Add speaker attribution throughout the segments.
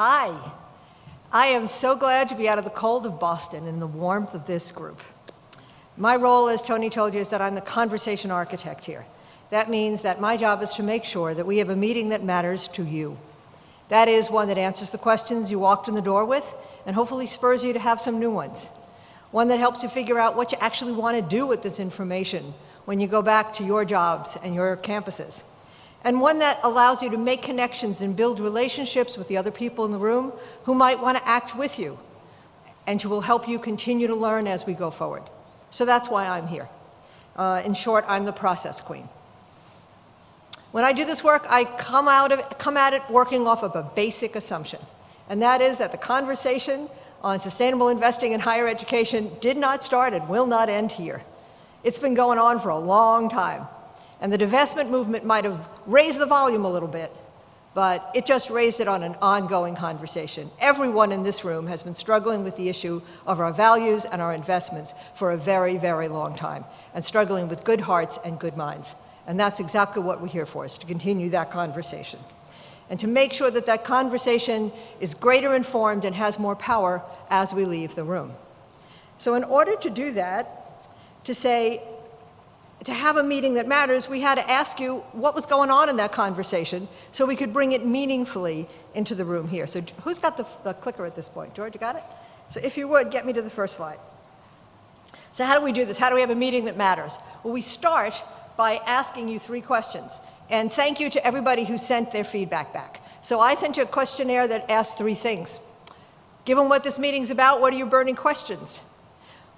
Speaker 1: Hi. I am so glad to be out of the cold of Boston in the warmth of this group. My role, as Tony told you, is that I'm the conversation architect here. That means that my job is to make sure that we have a meeting that matters to you. That is one that answers the questions you walked in the door with and hopefully spurs you to have some new ones. One that helps you figure out what you actually want to do with this information when you go back to your jobs and your campuses. And one that allows you to make connections and build relationships with the other people in the room who might want to act with you and who will help you continue to learn as we go forward. So that's why I'm here. In short, I'm the process queen. When I do this work, I come at it working off of a basic assumption, and that is that the conversation on sustainable investing in higher education did not start and will not end here. It's been going on for a long time. And the divestment movement might have raised the volume a little bit, but it just raised it on an ongoing conversation. Everyone in this room has been struggling with the issue of our values and our investments for a very, very long time, and struggling with good hearts and good minds. And that's exactly what we're here for, is to continue that conversation. And to make sure that that conversation is greater informed and has more power as we leave the room. So in order to do that, to have a meeting that matters, we had to ask you what was going on in that conversation so we could bring it meaningfully into the room here. So who's got the clicker at this point? George, you got it? So if you would, get me to the first slide. So how do we do this? How do we have a meeting that matters? Well, we start by asking you 3 questions. And thank you to everybody who sent their feedback back. So I sent you a questionnaire that asked 3 things. Given what this meeting's about, what are your burning questions?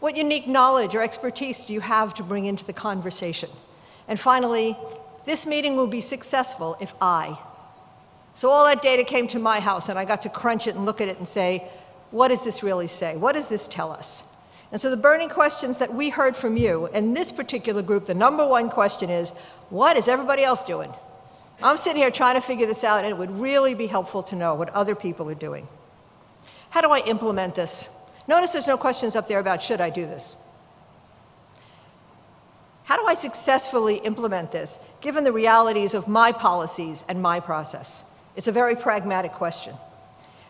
Speaker 1: What unique knowledge or expertise do you have to bring into the conversation? And finally, this meeting will be successful if I. So all that data came to my house, and I got to crunch it and look at it and say, what does this really say? What does this tell us? And so the burning questions that we heard from you, in this particular group, the number 1 question is, what is everybody else doing? I'm sitting here trying to figure this out, and it would really be helpful to know what other people are doing. How do I implement this? Notice there's no questions up there about should I do this. How do I successfully implement this, given the realities of my policies and my process? It's a very pragmatic question.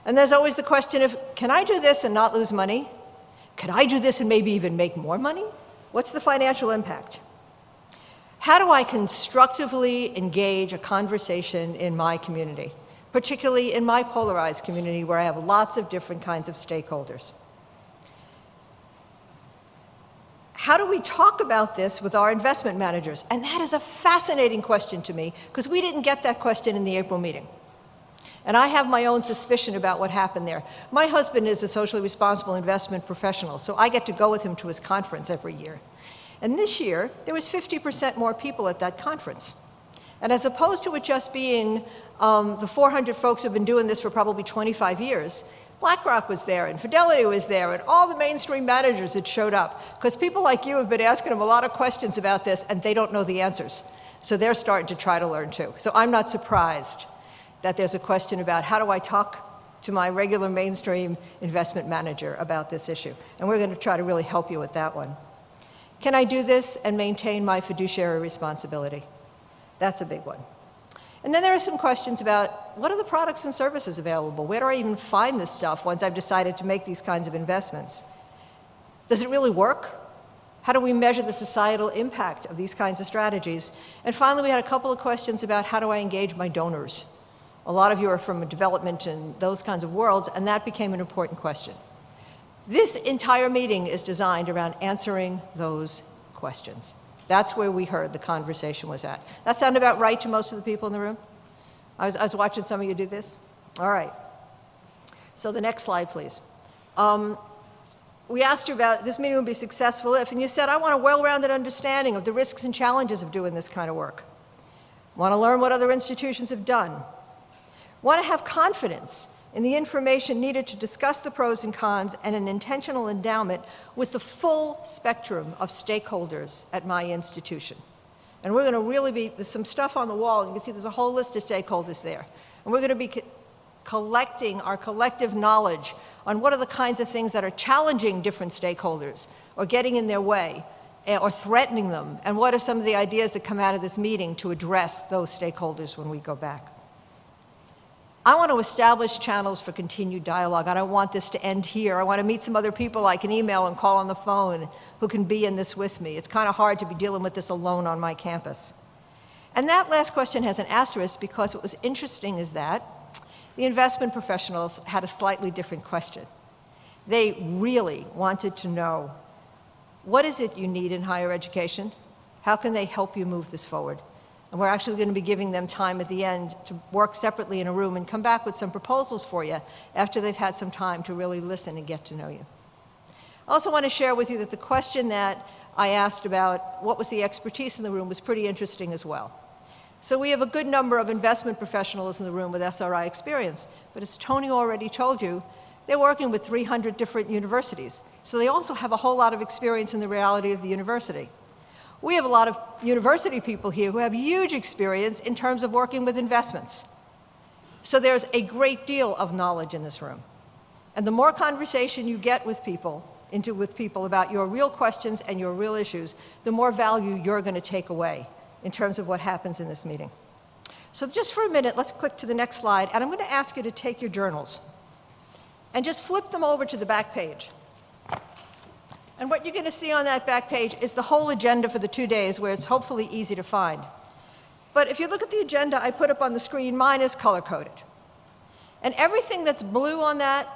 Speaker 1: And there's always the question of, can I do this and not lose money? Can I do this and maybe even make more money? What's the financial impact? How do I constructively engage a conversation in my community, particularly in my polarized community where I have lots of different kinds of stakeholders? How do we talk about this with our investment managers? And that is a fascinating question to me, because we didn't get that question in the April meeting. And I have my own suspicion about what happened there. My husband is a socially responsible investment professional, so I get to go with him to his conference every year. And this year, there was 50% more people at that conference. And as opposed to it just being the 400 folks who have been doing this for probably 25 years, BlackRock was there, and Fidelity was there, and all the mainstream managers had showed up, because people like you have been asking them a lot of questions about this, and they don't know the answers. So they're starting to try to learn too. So I'm not surprised that there's a question about how do I talk to my regular mainstream investment manager about this issue. And we're going to try to really help you with that one. Can I do this and maintain my fiduciary responsibility? That's a big one. And then there are some questions about what are the products and services available? Where do I even find this stuff once I've decided to make these kinds of investments? Does it really work? How do we measure the societal impact of these kinds of strategies? And finally, we had a couple of questions about how do I engage my donors? A lot of you are from development and those kinds of worlds, and that became an important question. This entire meeting is designed around answering those questions. That's where we heard the conversation was at. That sound about right to most of the people in the room? I was watching some of you do this. All right. So the next slide, please. We asked you about this meeting would be successful if, and you said, I want a well-rounded understanding of the risks and challenges of doing this kind of work. Want to learn what other institutions have done. Want to have confidence in the information needed to discuss the pros and cons and an intentional endowment with the full spectrum of stakeholders at my institution. And we're going to really be, there's some stuff on the wall, and you can see there's a whole list of stakeholders there. And we're going to be collecting our collective knowledge on what are the kinds of things that are challenging different stakeholders or getting in their way or threatening them, and what are some of the ideas that come out of this meeting to address those stakeholders when we go back. I want to establish channels for continued dialogue. I don't want this to end here. I want to meet some other people I can email and call on the phone who can be in this with me. It's kind of hard to be dealing with this alone on my campus. And that last question has an asterisk because what was interesting is that the investment professionals had a slightly different question. They really wanted to know, what is it you need in higher education? How can they help you move this forward? And we're actually going to be giving them time at the end to work separately in a room and come back with some proposals for you after they've had some time to really listen and get to know you. I also want to share with you that the question that I asked about what was the expertise in the room was pretty interesting as well. So we have a good number of investment professionals in the room with SRI experience, but as Tony already told you, they're working with 300 different universities. So they also have a whole lot of experience in the reality of the university. We have a lot of university people here who have huge experience in terms of working with investments. So there's a great deal of knowledge in this room. And the more conversation you get with people about your real questions and your real issues, the more value you're going to take away in terms of what happens in this meeting. So just for a minute, let's click to the next slide, and I'm going to ask you to take your journals and just flip them over to the back page. And what you're going to see on that back page is the whole agenda for the 2 days, where it's hopefully easy to find. But if you look at the agenda I put up on the screen, mine is color-coded. And everything that's blue on that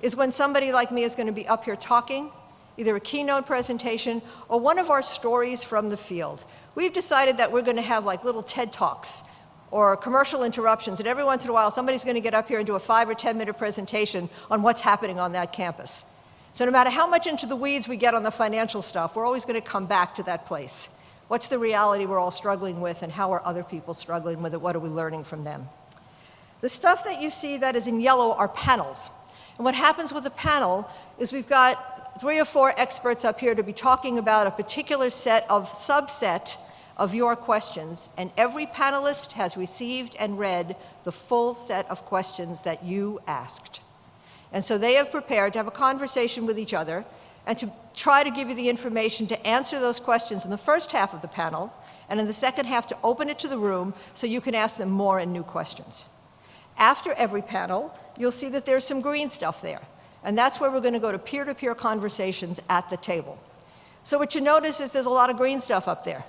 Speaker 1: is when somebody like me is going to be up here talking, either a keynote presentation or one of our stories from the field. We've decided that we're going to have like little TED Talks or commercial interruptions, and every once in a while somebody's going to get up here and do a 5 or 10 minute presentation on what's happening on that campus. So no matter how much into the weeds we get on the financial stuff, we're always going to come back to that place. What's the reality we're all struggling with, and how are other people struggling with it? What are we learning from them? The stuff that you see that is in yellow are panels. And what happens with a panel is we've got 3 or 4 experts up here to be talking about a particular subset of your questions, and every panelist has received and read the full set of questions that you asked. And so they have prepared to have a conversation with each other and to try to give you the information to answer those questions in the first half of the panel, and in the second half to open it to the room so you can ask them more and new questions. After every panel, you'll see that there's some green stuff there, and that's where we're going to go to peer-to-peer conversations at the table. So what you notice is there's a lot of green stuff up there.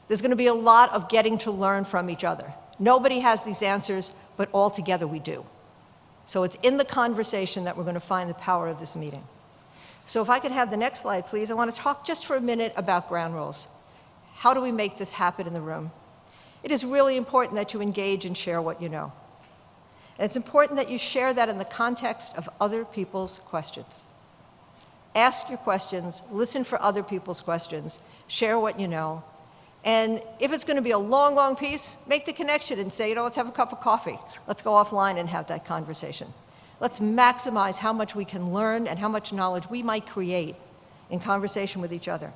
Speaker 1: There's going to be a lot of getting to learn from each other. Nobody has these answers, but all together we do. So it's in the conversation that we're going to find the power of this meeting. So if I could have the next slide, please. I want to talk just for a minute about ground rules. How do we make this happen in the room? It is really important that you engage and share what you know. And it's important that you share that in the context of other people's questions. Ask your questions, listen for other people's questions, share what you know. And if it's going to be a long, long piece, make the connection and say, you know, let's have a cup of coffee. Let's go offline and have that conversation. Let's maximize how much we can learn and how much knowledge we might create in conversation with each other.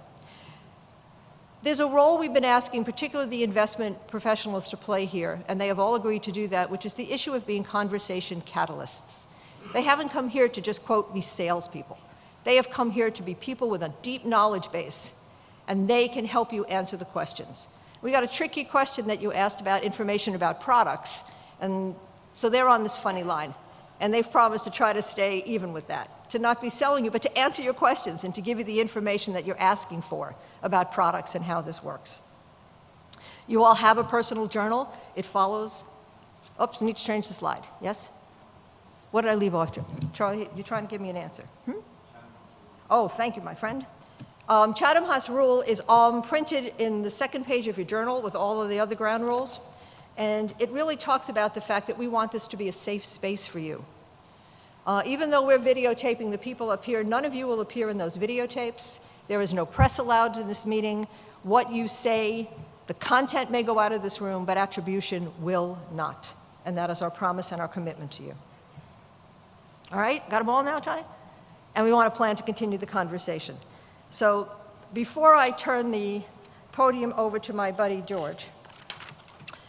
Speaker 1: There's a role we've been asking, particularly the investment professionals, to play here, and they have all agreed to do that, which is the issue of being conversation catalysts. They haven't come here to just, quote, be salespeople. They have come here to be people with a deep knowledge base, and they can help you answer the questions. We got a tricky question that you asked about information about products, and so they're on this funny line. And they've promised to try to stay even with that, to not be selling you, but to answer your questions and to give you the information that you're asking for about products and how this works. You all have a personal journal. It follows. Oops, I need to change the slide. Yes? What did I leave off? Charlie, you're trying to give me an answer. Oh, thank you, my friend. Chatham House rule is printed in the second page of your journal with all of the other ground rules. And it really talks about the fact that we want this to be a safe space for you. Even though we're videotaping the people up here, none of you will appear in those videotapes. There is no press allowed in this meeting. What you say, the content may go out of this room, but attribution will not. And that is our promise and our commitment to you. All right, got them all now, Tony? And we want to plan to continue the conversation. So before I turn the podium over to my buddy George,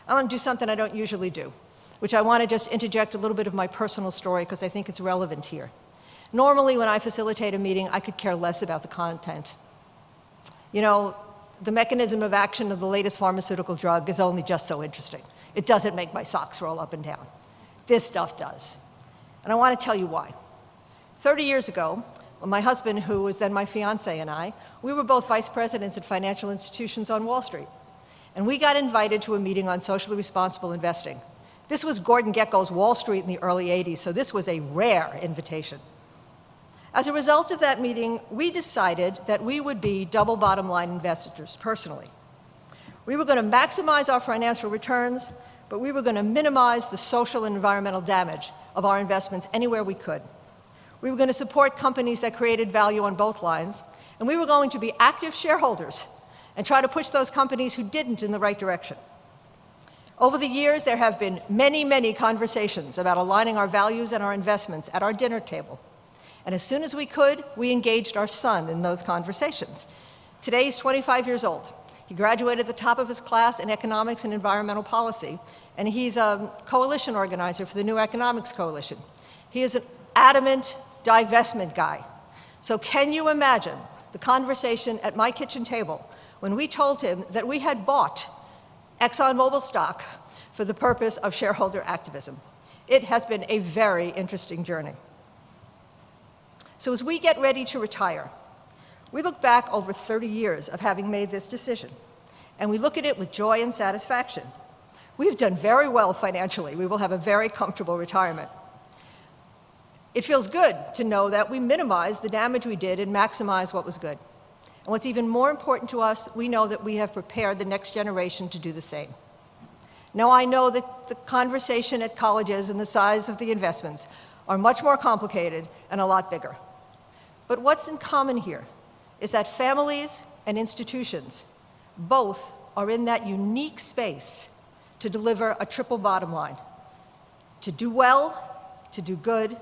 Speaker 1: I want to do something I don't usually do, which I want to just interject a little bit of my personal story because I think it's relevant here. Normally, when I facilitate a meeting, I could care less about the content. You know, the mechanism of action of the latest pharmaceutical drug is only just so interesting. It doesn't make my socks roll up and down. This stuff does. And I want to tell you why. 30 years ago, when my husband, who was then my fiance, and I, we were both vice presidents at financial institutions on Wall Street. And we got invited to a meeting on socially responsible investing. This was Gordon Gekko's Wall Street in the early 80s, so this was a rare invitation. As a result of that meeting, we decided that we would be double bottom line investors personally. We were going to maximize our financial returns, but we were going to minimize the social and environmental damage of our investments anywhere we could. We were going to support companies that created value on both lines, and we were going to be active shareholders and try to push those companies who didn't in the right direction. Over the years, there have been many, many conversations about aligning our values and our investments at our dinner table. And as soon as we could, we engaged our son in those conversations. Today, he's 25 years old. He graduated at the top of his class in economics and environmental policy, and he's a coalition organizer for the New Economics Coalition. He is an adamant divestment guy. So can you imagine the conversation at my kitchen table when we told him that we had bought ExxonMobil stock for the purpose of shareholder activism? It has been a very interesting journey. So as we get ready to retire, we look back over 30 years of having made this decision, and we look at it with joy and satisfaction. We've done very well financially. We will have a very comfortable retirement. It feels good to know that we minimized the damage we did and maximized what was good. And what's even more important to us, we know that we have prepared the next generation to do the same. Now, I know that the conversation at colleges and the size of the investments are much more complicated and a lot bigger. But what's in common here is that families and institutions both are in that unique space to deliver a triple bottom line: to do well, to do good,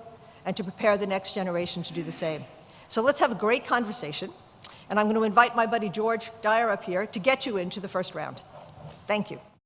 Speaker 1: and to prepare the next generation to do the same. So let's have a great conversation, and I'm going to invite my buddy George Dyer up here to get you into the first round. Thank you.